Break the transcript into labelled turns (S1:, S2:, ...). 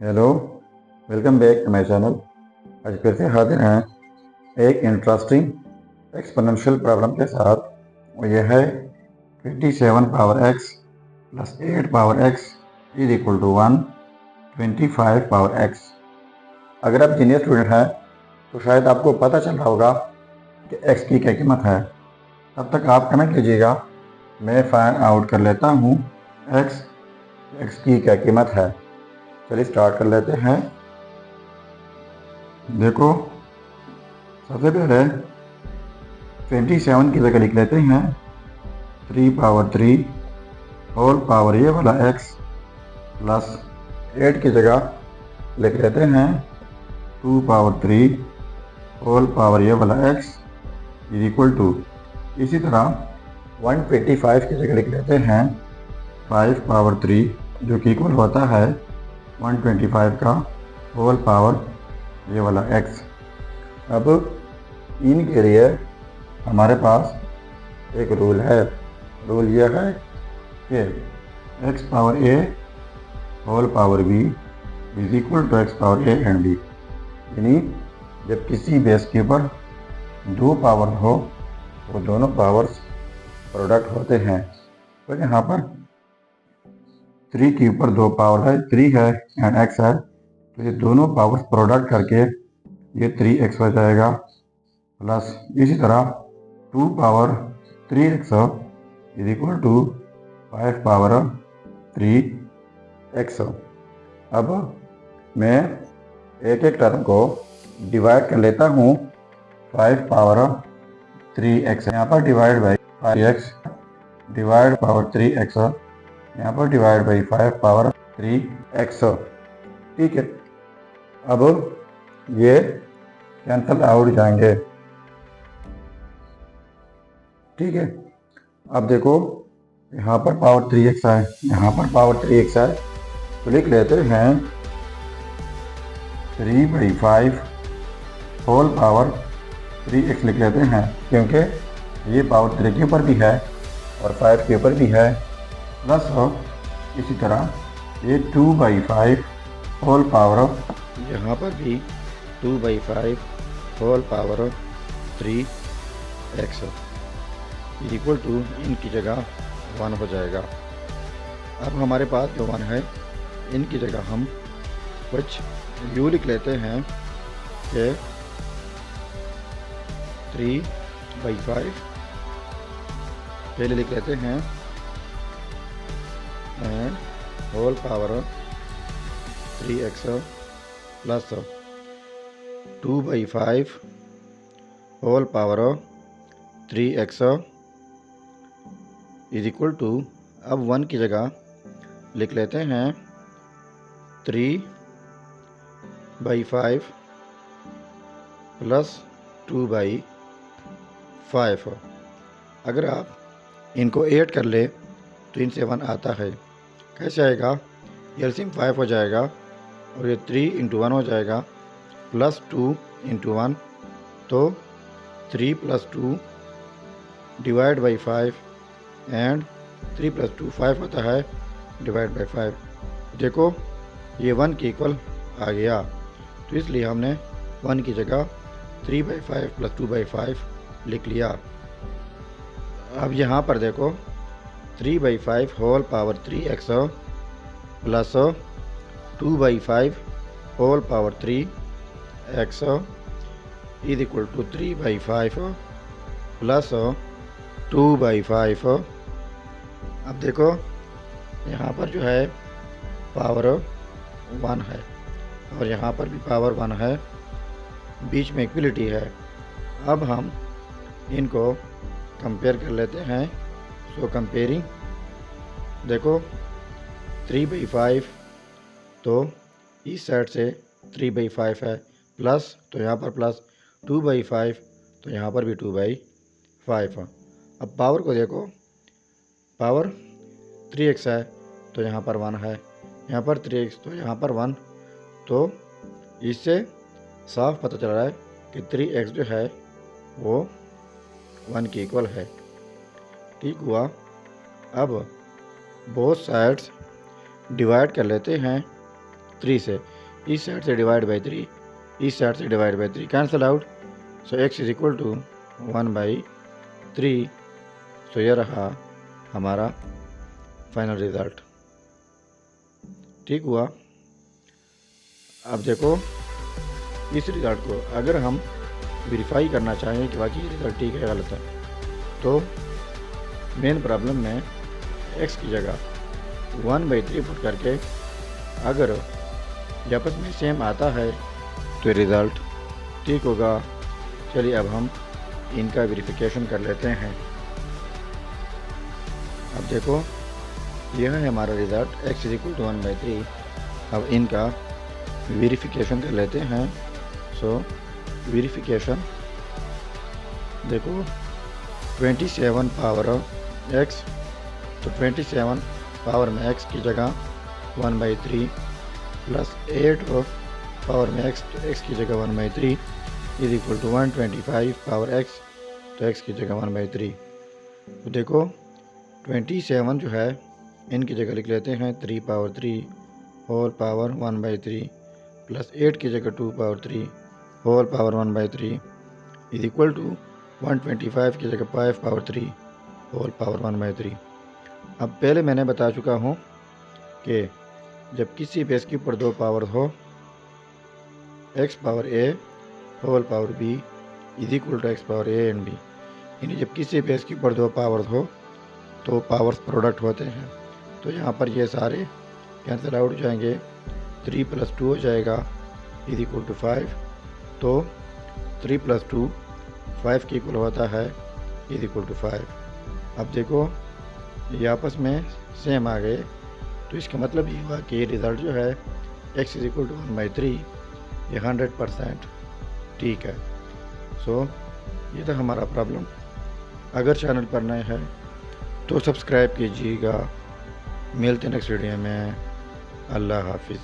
S1: Hello, welcome back to my channel. आज फिर से हाजिर हैं एक इंटरेस्टिंग एक्सपोनेंशियल प्रॉब्लम के साथ। और यह है 27 power x plus 8 power x is equal to 1, 25 power x। अगर आप जीनियर स्टूडेंट हैं तो शायद आपको पता चल रहा होगा कि x की क्या कीमत है। तब तक आप कमेंट कीजिएगा, मैं फाइंड आउट कर लेता हूँ x की क्या कीमत है। चलिए स्टार्ट कर लेते हैं। देखो, सबसे पहले 27 की जगह लिख लेते हैं 3 पावर 3 होल पावर ये वाला x प्लस 8 की जगह लिख लेते हैं 2 पावर 3 होल पावर ये वाला x इज इक्वल टू। इसी तरह 125 की जगह लिख लेते हैं 5 पावर 3 जो कि इक्वल होता है 125 का होल पावर ये वाला x। अब इनके लिए हमारे पास एक रूल है। रूल यह है कि x power a whole power b is equal to x power a and b। यानी जब किसी बेस के ऊपर दो पावर हो तो दोनों पावर्स प्रोडक्ट होते हैं। तो यहाँ पर 3 के ऊपर दो पावर है, 3 है एंड x है, तो ये दोनों पावर्स प्रोडक्ट करके ये 3x हो जाएगा। प्लस इसी तरह 2 power 3x is equal to 5 power 3x। अब मैं एक एक टर्म को डिवाइड कर लेता हूँ। 5 पावर 3x यहाँ पर divide by 5x divide power 3x यहाँ पर डिवाइड बाई 5 पावर 3x। ठीक है, अब ये कैंसल आउट जाएंगे। ठीक है, अब देखो यहाँ पर पावर 3x है, यहाँ पर पावर 3x है, तो लिख लेते हैं 3/5 होल पावर 3x लिख लेते हैं, क्योंकि ये पावर 3 के ऊपर भी है और 5 के ऊपर भी है। प्लस इसी तरह ये 2/5 होल पावर यहाँ पर भी 2/5 whole power 3x equal to इनकी जगह 1 हो जाएगा। अब हमारे पास जो 1 है इनकी जगह हम कुछ यू लिख लेते हैं कि 3/5 पहले लिख लेते हैं and whole power 3x plus 2/5 whole power 3x is equal to. अब 1 की जगह लिख लेते हैं 3/5 प्लस 2/5। अगर आप इनको ऐड कर ले तो इनसे 1 आता है। कैसे आएगा? एलसीएम 5 हो जाएगा और ये 3 × 1 हो जाएगा प्लस 2 × 1, तो 3 + 2 डिवाइड बाई 5 एंड 3 + 2 5 होता है डिवाइड बाई 5। देखो ये 1 के इक्वल आ गया, तो इसलिए हमने 1 की जगह 3/5 + 2/5 लिख लिया। अब यहाँ पर देखो 3/5 whole power 3x plus 2/5 whole power 3x is equal to 3/5 plus 2/5। अब देखो यहाँ पर जो है पावर 1 है और यहाँ पर भी पावर 1 है, बीच में इक्वलिटी है। अब हम इनको कंपेयर कर लेते हैं। सो कंपेयरिंग, देखो 3/5 तो इस साइड से 3/5 है, प्लस तो यहाँ पर प्लस 2/5 तो यहाँ पर भी 2/5 है। अब पावर को देखो, पावर 3x है तो यहाँ पर 1 है, यहाँ पर 3x तो यहाँ पर 1, तो इससे साफ पता चल रहा है कि 3x जो है वो 1 के इक्वल है। ठीक हुआ। अब बोथ साइड्स डिवाइड कर लेते हैं 3 से, इस साइड से डिवाइड बाई 3, इस साइड से divide by 3 cancel out. So x is equal to 1/3। So ये रहा हमारा फाइनल रिज़ल्ट। ठीक हुआ। अब देखो इस रिज़ल्ट को अगर हम वेरीफाई करना चाहें कि वाकई रिज़ल्ट ठीक है गलत है, तो मेन प्रॉब्लम में x की जगह 1/3 पुट करके अगर ये आपस में सेम आता है तो रिज़ल्ट ठीक होगा। चलिए अब हम इनका वेरिफिकेशन कर लेते हैं। अब देखो यह है हमारा result x is equal to 1/3। अब इनका वेरिफिकेशन कर लेते हैं। सो वेरिफिकेशन देखो 27 पावर x, तो 27 पावर में x की जगह 1/3 प्लस 8 पावर में x, तो x की जगह 1/3 is equal to 125 power x, तो x की जगह 1/3। तो देखो 27 जो है इनकी जगह लिख लेते हैं 3 पावर 3 होल पावर 1/3 प्लस 8 की जगह 2 power 3 whole power 1/3 is equal to 125 की जगह 5 पावर 3 होल पावर 1/3। अब पहले मैंने बता चुका हूँ कि जब किसी बेस के ऊपर 2 पावर हो, x power a whole power b is equal to x power a and b, यानी जब किसी बेस के ऊपर 2 पावर हो तो पावर्स प्रोडक्ट होते हैं। तो यहाँ पर ये सारे कैंसिल आउट हो जाएंगे, 3 + 2 हो जाएगा इज इक्वल टू 5, तो 3 + 2 5 के इक्वल होता है इज इक्वल टू 5। अब देखो ये आपस में सेम आ गए, तो इसका मतलब ये हुआ कि ये रिज़ल्ट जो है x इज इक्वल टू 1/3 ये 100% ठीक है। सो ये था हमारा प्रॉब्लम। अगर चैनल पर नए हैं तो सब्सक्राइब कीजिएगा। मिलते हैं नेक्स्ट वीडियो में। अल्लाह हाफिज़।